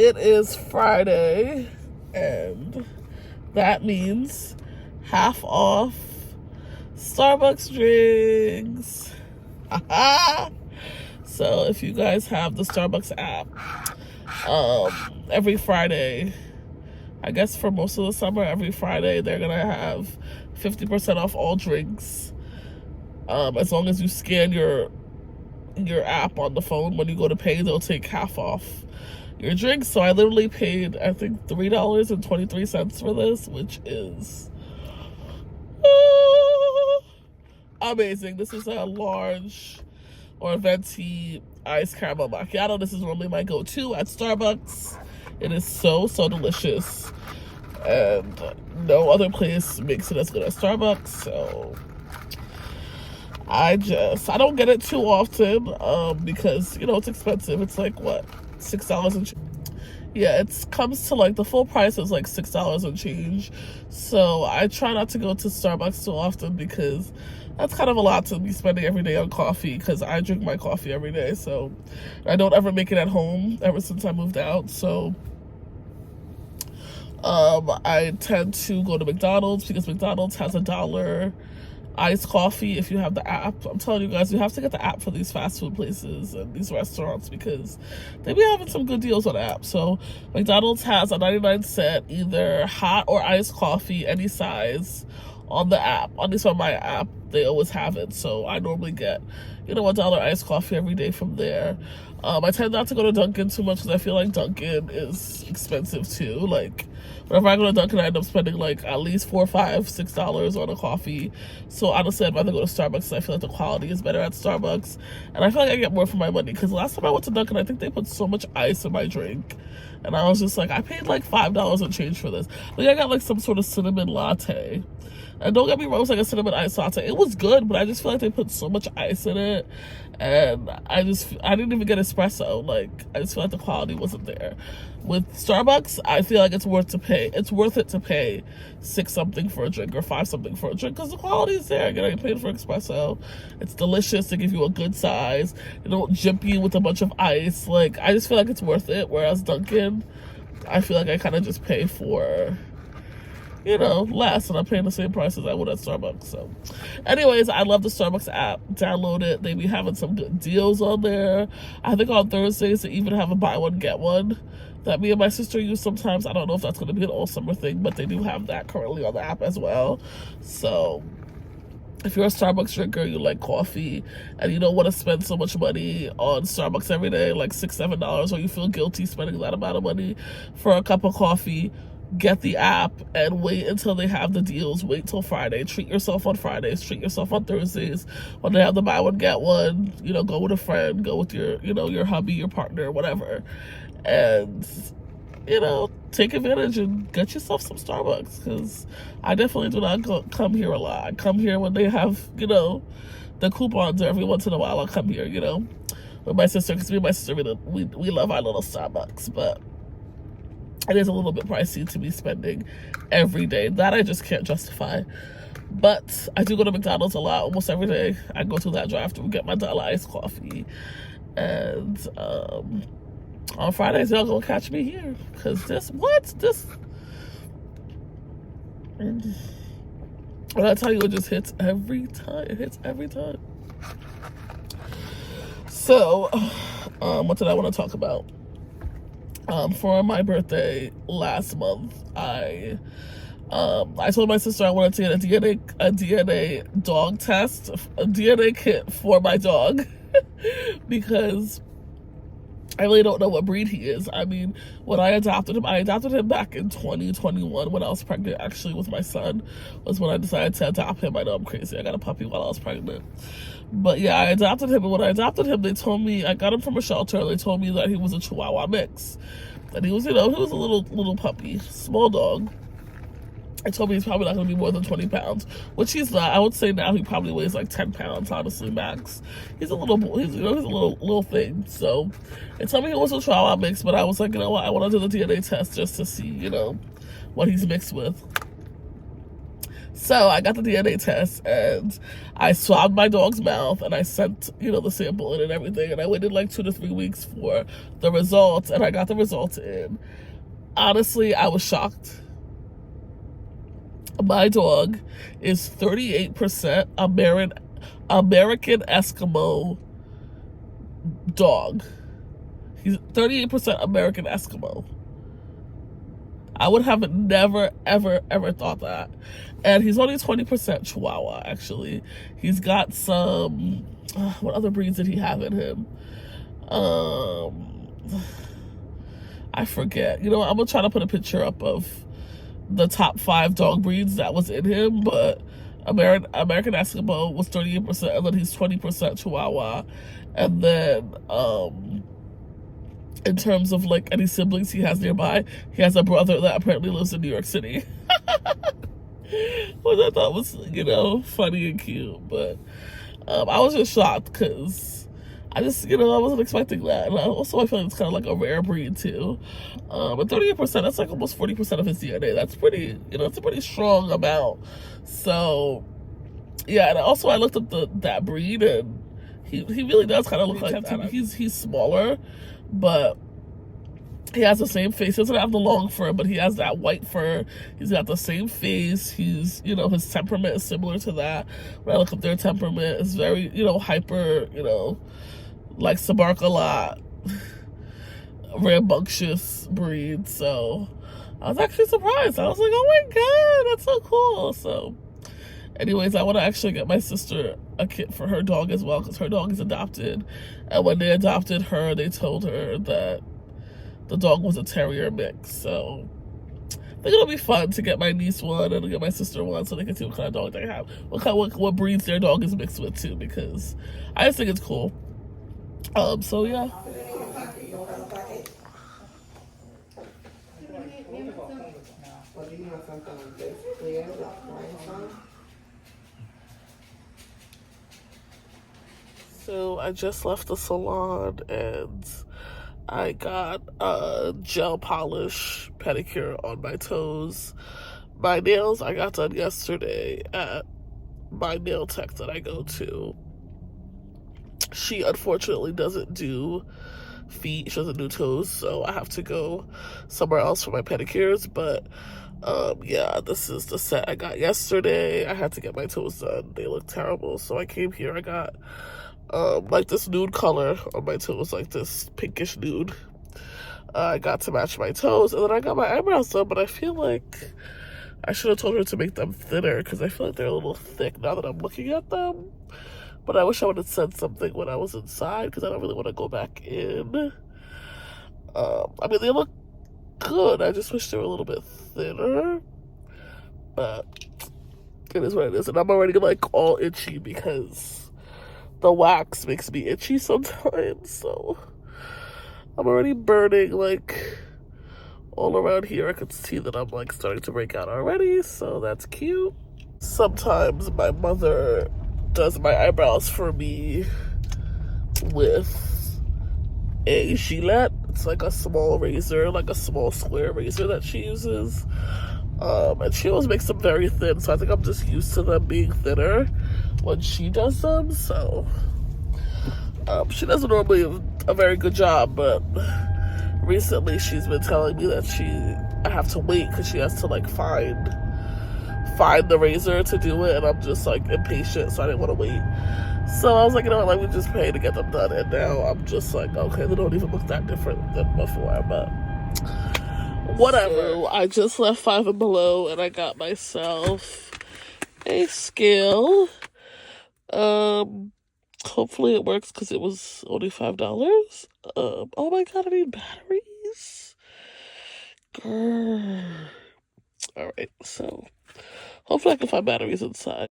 It is Friday, and that means half off Starbucks drinks. So if you guys have the Starbucks app, every Friday, I guess for most of the summer, every Friday they're gonna have 50% off all drinks. As long as you scan your app on the phone, when you go to pay, they'll take half off your drinks. So I literally paid, I think, $3.23 for this, which is amazing. This is a large or venti iced caramel macchiato. This is normally my go-to at Starbucks. It is so delicious, and no other place makes it as good as Starbucks. So I don't get it too often, because, you know, it's expensive. It's like, what, $6 and change? Yeah, it comes to, like, the full price is like $6 and change. So I try not to go to Starbucks too often, because that's kind of a lot to be spending every day on coffee, because I drink my coffee every day. So I don't ever make it at home ever since I moved out. So I tend to go to McDonald's, because McDonald's has $1 iced coffee if you have the app. I'm telling you guys, you have to get the app for these fast food places and these restaurants, because they be having some good deals on the app. So McDonald's has a 99-cent either hot or iced coffee, any size, on the app. At least on my app, they always have it. So I normally get, you know, $1 iced coffee every day from there. I tend not to go to Dunkin' too much, because I feel like Dunkin' is expensive too. Like, whenever I go to Dunkin', I end up spending like at least $4, $5, $6 on a coffee. So honestly, I'd rather go to Starbucks. I feel like the quality is better at Starbucks, and I feel like I get more for my money. Because last time I went to Dunkin', I think they put so much ice in my drink, and I was just like, I paid like $5 and change for this. Like, I got like some sort of cinnamon latte. And don't get me wrong, it was like a cinnamon ice latte. It was good, but I just feel like they put so much ice in it. And I didn't even get espresso. Like, I just feel like the quality wasn't there. With Starbucks, I feel like it's worth it to pay $6 something for a drink or $5 something for a drink, because the quality is there. You're getting paid for espresso. It's delicious. They give you a good size. They don't jimp you with a bunch of ice. Like, I just feel like it's worth it. Whereas Dunkin', I feel like I kind of just pay for, you know, less, and I'm paying the same price as I would at Starbucks. So anyways, I love the Starbucks app. Download it. They be having some good deals on there. I think on Thursdays they even have a buy one get one that me and my sister use sometimes. I don't know if that's going to be an all summer thing, but they do have that currently on the app as well. So if you're a Starbucks drinker, you like coffee, and you don't want to spend so much money on Starbucks every day, like $6, $7, or you feel guilty spending that amount of money for a cup of coffee, get the app and wait until they have the deals. Wait till Friday. Treat yourself on Fridays. Treat yourself on Thursdays when they have the buy one get one. You know, go with a friend. Go with your, you know, your hubby, your partner, whatever, and, you know, take advantage and get yourself some Starbucks. Because I definitely do not come here a lot. I come here when they have, you know, the coupons, or every once in a while I'll come here, you know, with my sister, because me and my sister, we love our little Starbucks. But it is a little bit pricey to be spending every day. That I just can't justify. But I do go to McDonald's a lot, almost every day. I go to that drive-thru and get my $1 iced coffee. And on Fridays, y'all gonna catch me here. Because when I tell you, it just hits every time. It hits every time. So, what did I want to talk about? For my birthday last month, I told my sister I wanted to get a DNA dog test, a DNA kit for my dog, because I really don't know what breed he is. I mean, when I adopted him back in 2021 when I was pregnant, actually, with my son, was when I decided to adopt him. I know I'm crazy. I got a puppy while I was pregnant. But yeah, I adopted him, and when I adopted him, they told me, I got him from a shelter, they told me that he was a Chihuahua mix. And he was, you know, he was a little puppy, small dog. They told me he's probably not going to be more than 20 pounds, which he's not. I would say now he probably weighs like 10 pounds, honestly, max. He's a little thing. So they told me he was a Chihuahua mix, but I was like, you know what, I want to do the DNA test just to see, you know, what he's mixed with. So I got the DNA test and I swabbed my dog's mouth and I sent, the sample in and everything. And I waited like 2 to 3 weeks for the results and I got the results in. Honestly, I was shocked. My dog is 38% American Eskimo dog. He's 38% American Eskimo. I would have never, ever, ever thought that. And he's only 20% Chihuahua, actually. He's got some... what other breeds did he have in him? I forget. I'm going to try to put a picture up of the top 5 dog breeds that was in him, but American Eskimo was 38%, and then he's 20% Chihuahua. And then... in terms of like any siblings he has nearby, he has a brother that apparently lives in New York City. Which I thought was, funny and cute. But I was just shocked because I just, I wasn't expecting that. And I feel like it's kind of like a rare breed too. But 38%, that's like almost 40% of his DNA. That's pretty, it's a pretty strong amount. So, yeah, and also I looked up that breed and he really does kind of look like that. He's smaller, but he has the same face. He doesn't have the long fur, but he has that white fur. He's got the same face. He's, his temperament is similar to that. When I look up their temperament, it's very, hyper, likes to bark a lot. Rambunctious breed. So I was actually surprised. I was like, oh my God, that's so cool. So anyways, I want to actually get my sister a kit for her dog as well, because her dog is adopted. And when they adopted her, they told her that the dog was a terrier mix. So I think it'll be fun to get my niece one and to get my sister one so they can see what kind of dog they have. What breeds their dog is mixed with too, because I just think it's cool. So yeah. So I just left the salon and I got a gel polish pedicure on my toes. My nails I got done yesterday at my nail tech that I go to. She unfortunately doesn't do feet, she doesn't do toes, so I have to go somewhere else for my pedicures. But yeah, this is the set I got yesterday. I had to get my toes done. They look terrible, so I came here. I got like this nude color on my toes, like this pinkish nude. I got to match my toes, and then I got my eyebrows done, but I feel like I should have told her to make them thinner, because I feel like they're a little thick now that I'm looking at them. But I wish I would have said something when I was inside, because I don't really want to go back in. I mean, they look good. I just wish they were a little bit thinner. But it is what it is. And I'm already like all itchy because the wax makes me itchy sometimes. So I'm already burning like all around here. I can see that I'm like starting to break out already. So that's cute. Sometimes my mother does my eyebrows for me with a Gillette. It's like a small razor, like a small square razor that she uses. And she always makes them very thin, so I think I'm just used to them being thinner when she does them. So she doesn't normally a very good job, but recently she's been telling me that I have to wait because she has to like find the razor to do it, and I'm just like impatient, so I didn't want to wait. So I was like, you know what, let me just pay to get them done. And now I'm just like, okay, they don't even look that different than before, but whatever. So I just left Five and Below and I got myself a scale. Hopefully it works because it was only $5. Oh my God, I need batteries. Grr. All right, so hopefully I can find batteries inside.